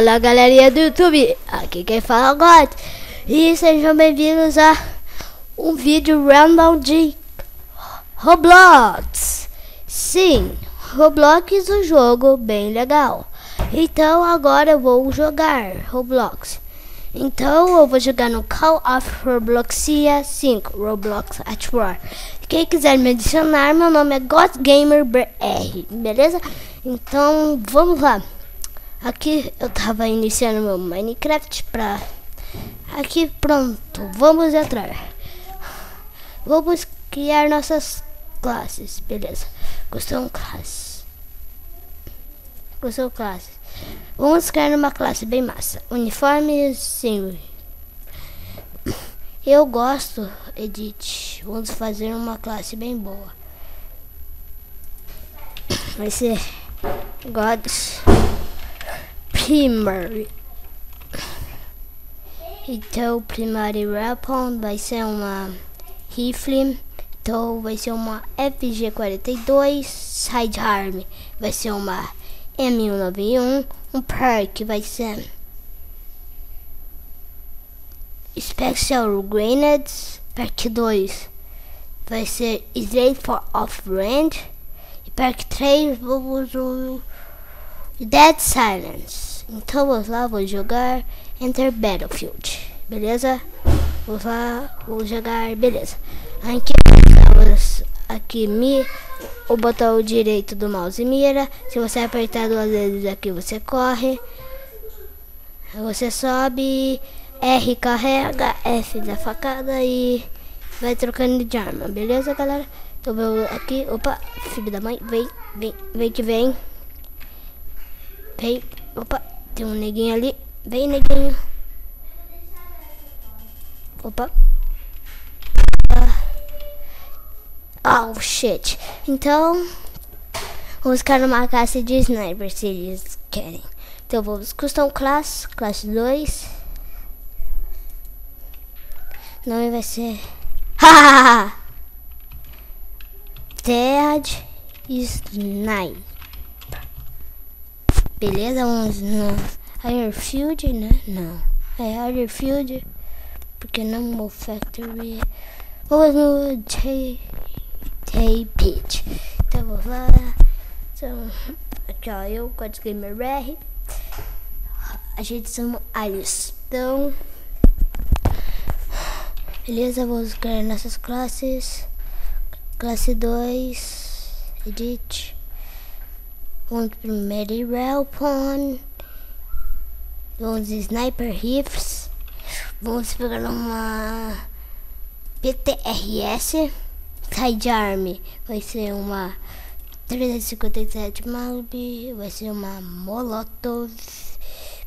Fala galerinha do YouTube, aqui quem fala agora. E sejam bem-vindos a um vídeo random de Roblox. Sim, Roblox é um jogo bem legal. Então agora eu vou jogar Roblox. Então eu vou jogar no Call of Robloxia 5, Roblox at War. Quem quiser me adicionar, meu nome é GodGamerBR, beleza? Então vamos lá. Aqui eu tava iniciando meu Minecraft pra... Aqui pronto, vamos entrar. Vamos criar nossas classes, beleza. Custom classe. Custom classe. Vamos criar uma classe bem massa. Uniforme, sim. Eu gosto, edit. Vamos fazer uma classe bem boa. Vai ser Gods Primary. Então, Primary Weapon vai ser uma rifle. Então, vai ser uma FG42. Sidearm vai ser uma M191. Um perk vai ser Special Grenades. Perk 2 vai ser Straight for Off-Range. E perk 3 vamos usar Dead Silence. Então vamos lá, vou jogar Enter Battlefield, beleza? Vou lá, vou jogar, beleza. Aqui o botão direito do mouse mira. Se você apertar duas vezes aqui, você corre. Você sobe, R carrega, F da facada e vai trocando de arma, beleza, galera? Então eu aqui, opa, filho da mãe, vem que vem. Vem, opa, tem um neguinho ali, vem neguinho. Opa. Oh, shit. Então, vamos ficar numa classe de sniper, se eles querem. Então, vamos custom class, classe 2. O nome vai ser... Dead Sniper. Beleza, vamos no Airfield, né? Não, é Airfield, porque não é Factory. Vamos no Pit. Então vamos lá. Então, aqui ó, eu, GodGamerBR. A gente chama Alice. Então, beleza, vamos criar nossas classes. Classe 2, Edit. Vamos primeiro Weapon. Vamos Sniper Rifles. Vamos pegar uma PTRS. Sidearm vai ser uma 357 Malib. Vai ser uma Molotov.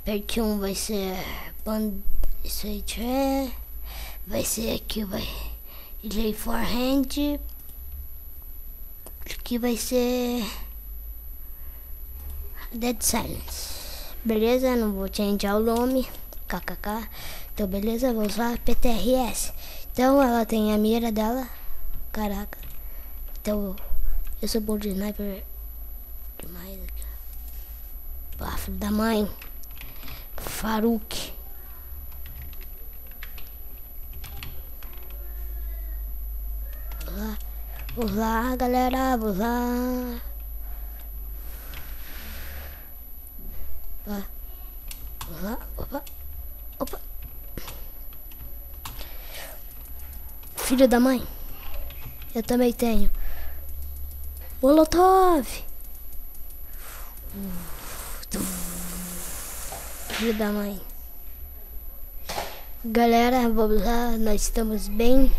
Perk 1 vai ser vai ser aqui, vai J Forehand. Aqui vai ser Dead Silence. Beleza, não vou changear o nome. KKK. Então beleza, vamos lá, PTRS. Então ela tem a mira dela. Caraca. Então eu sou bom de sniper demais. Ah, filho da mãe. Farouk. Vamos lá, galera, vamos lá. Vamos lá, opa. Filho da mãe. Eu também tenho Molotov. Filho da mãe. Galera, vamos lá, nós estamos bem.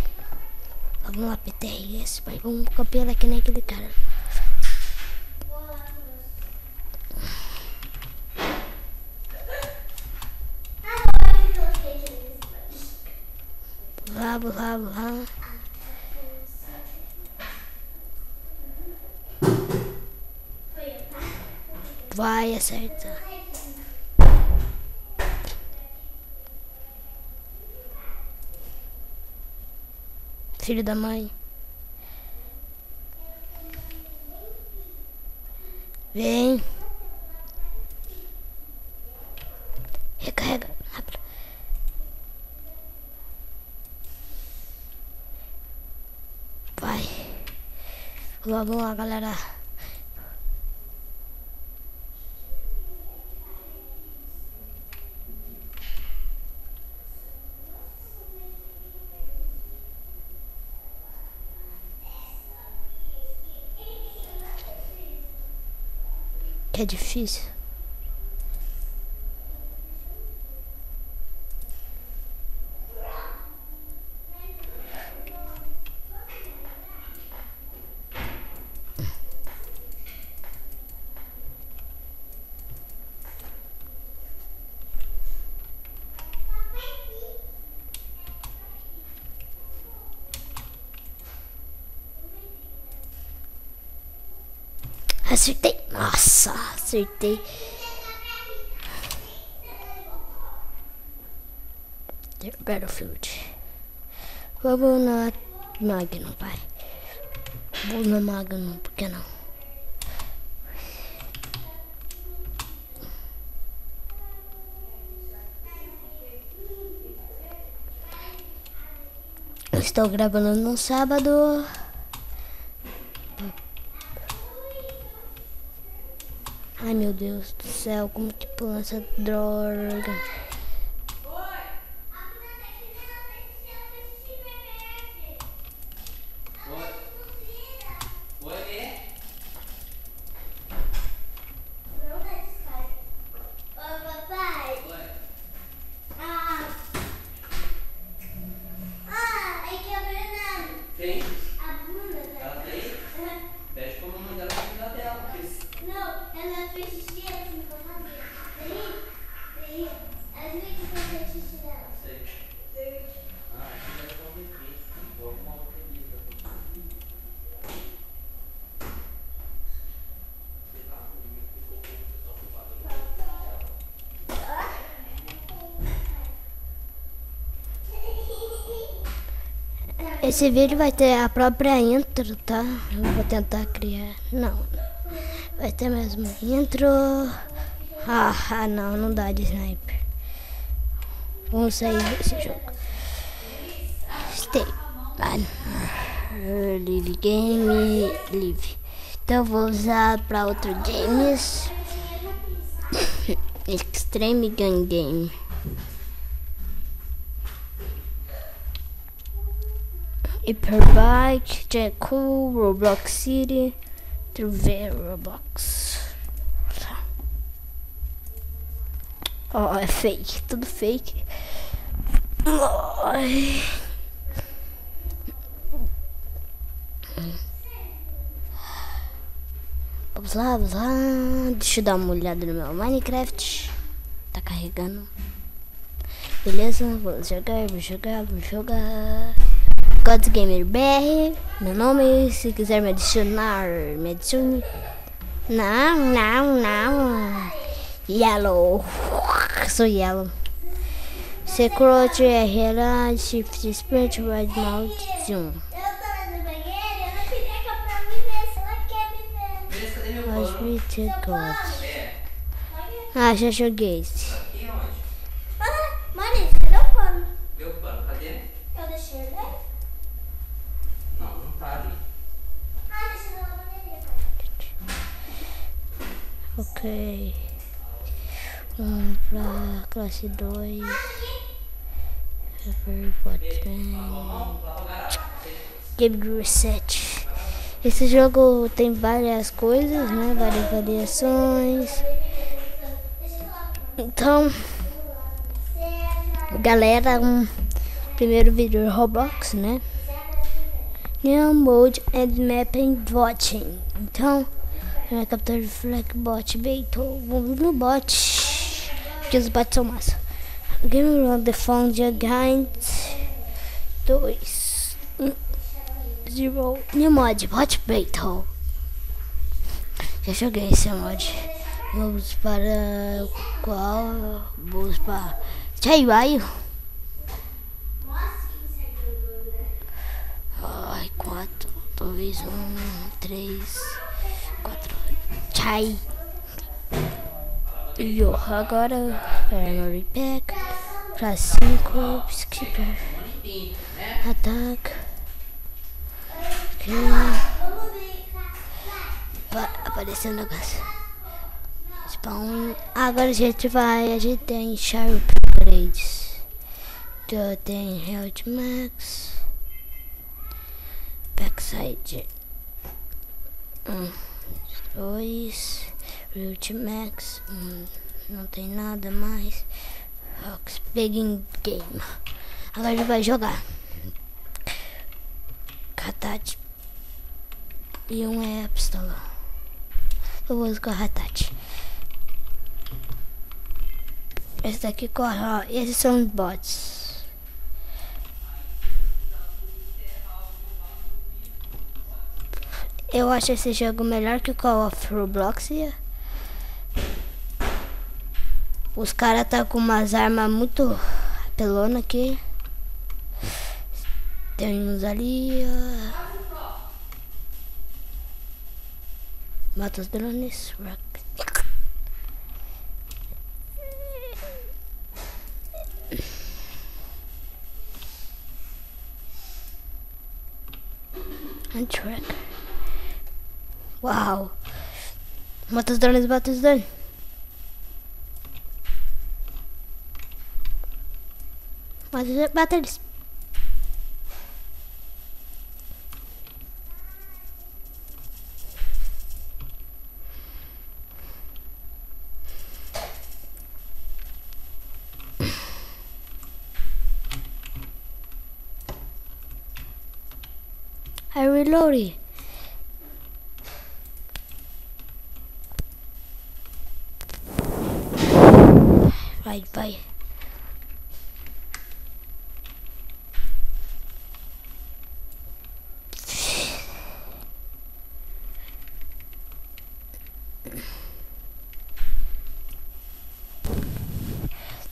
Vamos lá, PTRS, pai. Vamos copiar aqui naquele cara. Vamos lá. Vai acertar. Filho da mãe. Vem. vai. Vamos lá, galera. Que é difícil. Acertei. Nossa, acertei. Battlefield. Vamos na Magnum, pai. Vou na Magnum, por que não? Eu estou gravando no sábado. Ai, meu Deus do céu, como que pula essa droga? Esse vídeo vai ter a própria intro, tá? Eu vou tentar criar. Não. Vai ter mesmo intro. Não dá de sniper. Vamos sair desse jogo. Stay. Live game. Live. Então eu vou usar para outro games. Extreme Gun Game. Hyperbike, Jacko, Roblox City, Roblox. Oh, é fake, tudo fake. Ai. Vamos lá. Deixa eu dar uma olhada no meu Minecraft. Tá carregando. Beleza, vou jogar. God's Gamer BR, meu nome, se quiser me adicionar, me adicione. Não. Yellow, sou Yellow. Secret RLA, Shift Sprint, Red Mouse, Zoom. Eu tô no banheiro, eu não queria que pra mim ver se ela quer me ver. Já joguei esse. Mano, cadê o pano? Deu o pano, cadê? Eu deixei ele aí? Não tá ali. Deixa eu na lavanderia. Ok. Vamos pra classe 2. Game Reset. Esse jogo tem várias coisas, né? Várias variações. Então, galera, primeiro vídeo Roblox, né? New Mode and Mapping Botting. Então, captura de flag bot beitou. Vamos no bot. Porque os bots são massa. Game on the phone Giant 2 0 New mod bot beitou. Já joguei esse mod. Vamos para qual? Vamos para Chaiwaio. Ai, 4, 2, 1, 3, 4. Chai. E agora Memory Pack para 5. Skipper. Ataque. Vamos brincar. Apareceu um negócio. Spawn. Agora a gente tem Sharp Upgrades. Então tem Health Max. Backside. 2. Root Max. Não tem nada mais. Rocks Begin Game. Agora a gente vai jogar. Hatat. E um é a pistola. Eu vou usar Hatat. Esse daqui corre, ó. Esses são os bots. Eu acho esse jogo melhor que o Call of Roblox. Os caras tá com umas armas muito apelona aqui. Tem uns ali, ó. Mata os drones. And track. Uau. Mata os drones, mata os drones. Mata eles. I reloaded. Vai.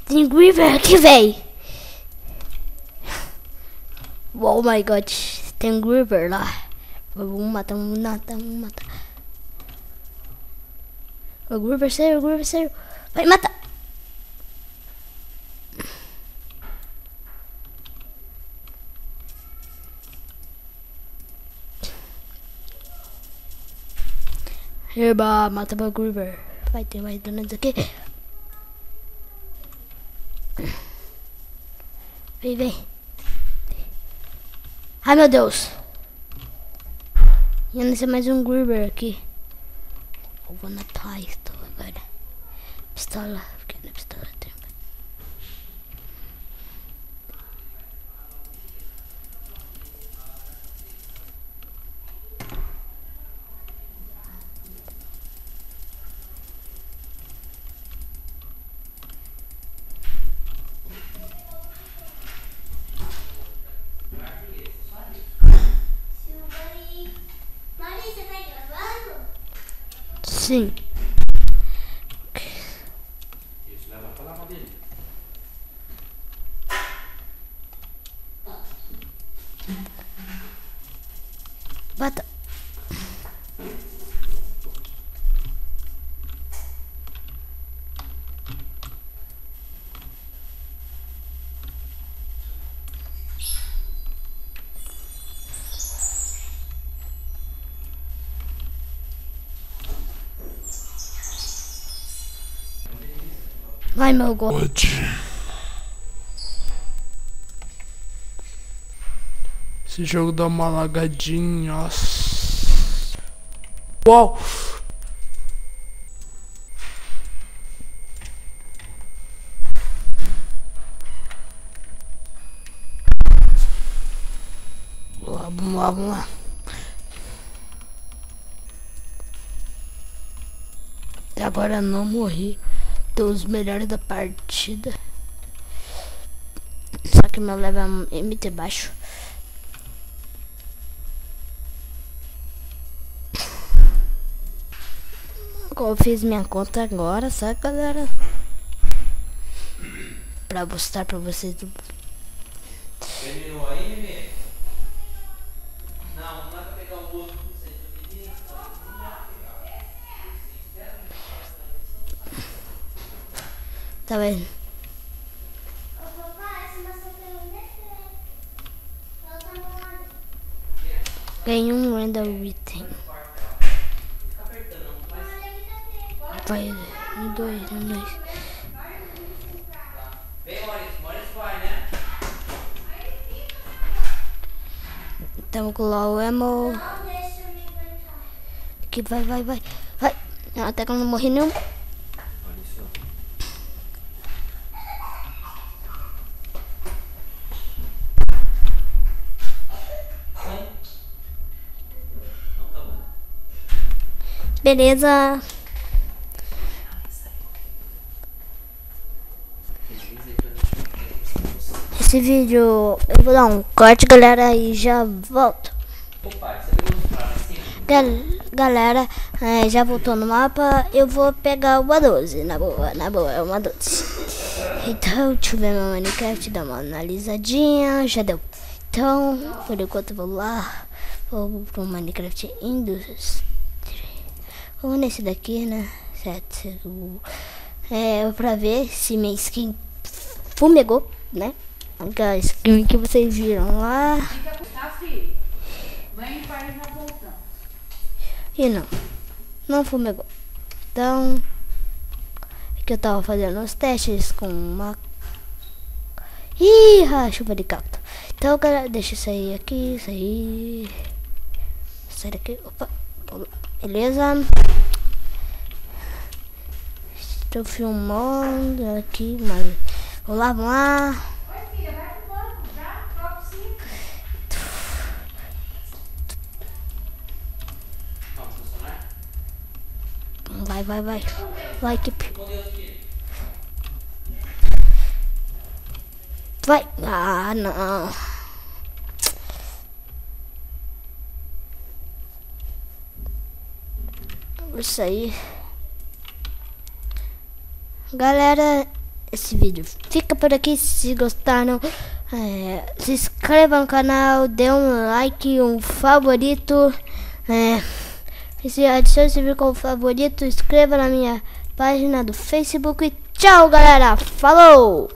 Tem River aqui, véi. Oh my god. Tem River lá. Vamos matar. O River saiu. Vai, mata. Eba, mata o River. Vai ter mais danos aqui. Vem. Ai, meu Deus. E não sei mais um River aqui. Eu vou na pistola agora. Pistola. Porque na pistola tem. Sim. Isso, leva pra lá dele. Bata. Vai, meu God. Esse jogo dá uma lagadinha. Nossa. Uau! Vamos lá. Agora não morri. Tô os melhores da partida. Só que meu level é MT baixo. Eu fiz minha conta agora, sabe, galera? Pra mostrar pra vocês. Terminou aí, Mimê? Não dá pra pegar o outro. Tá vendo? Papai, se você tem um defeito. Ganhei um random item. Vai, um, dois. Tamo com o ammo. Aqui, vai. Até que eu não morri nenhum. Beleza. Esse vídeo eu vou dar um corte, galera, e já volto. Galera, já voltou no mapa. Eu vou pegar o A12. Na boa, é uma 12. Então, deixa eu ver meu Minecraft, dar uma analisadinha. Já deu. Então, por enquanto eu vou lá. Vou pro Minecraft Industry. Vou nesse daqui, né? Certo. Pra ver se minha skin fumegou, né? A skin que vocês viram lá. E não fumegou. Então, aqui eu tava fazendo os testes com uma... chuva de cacto. Então, galera, deixa isso aí aqui, sai daqui, opa, beleza. Estou filmando aqui, mas vamos lá. Vai, equipe. Vai. Ah, não. Isso aí. Galera, esse vídeo fica por aqui. Se gostaram, se inscreva no canal, dê um like, um favorito. Se adicione esse vídeo como favorito, inscreva na minha página do Facebook. Tchau, galera. Falou!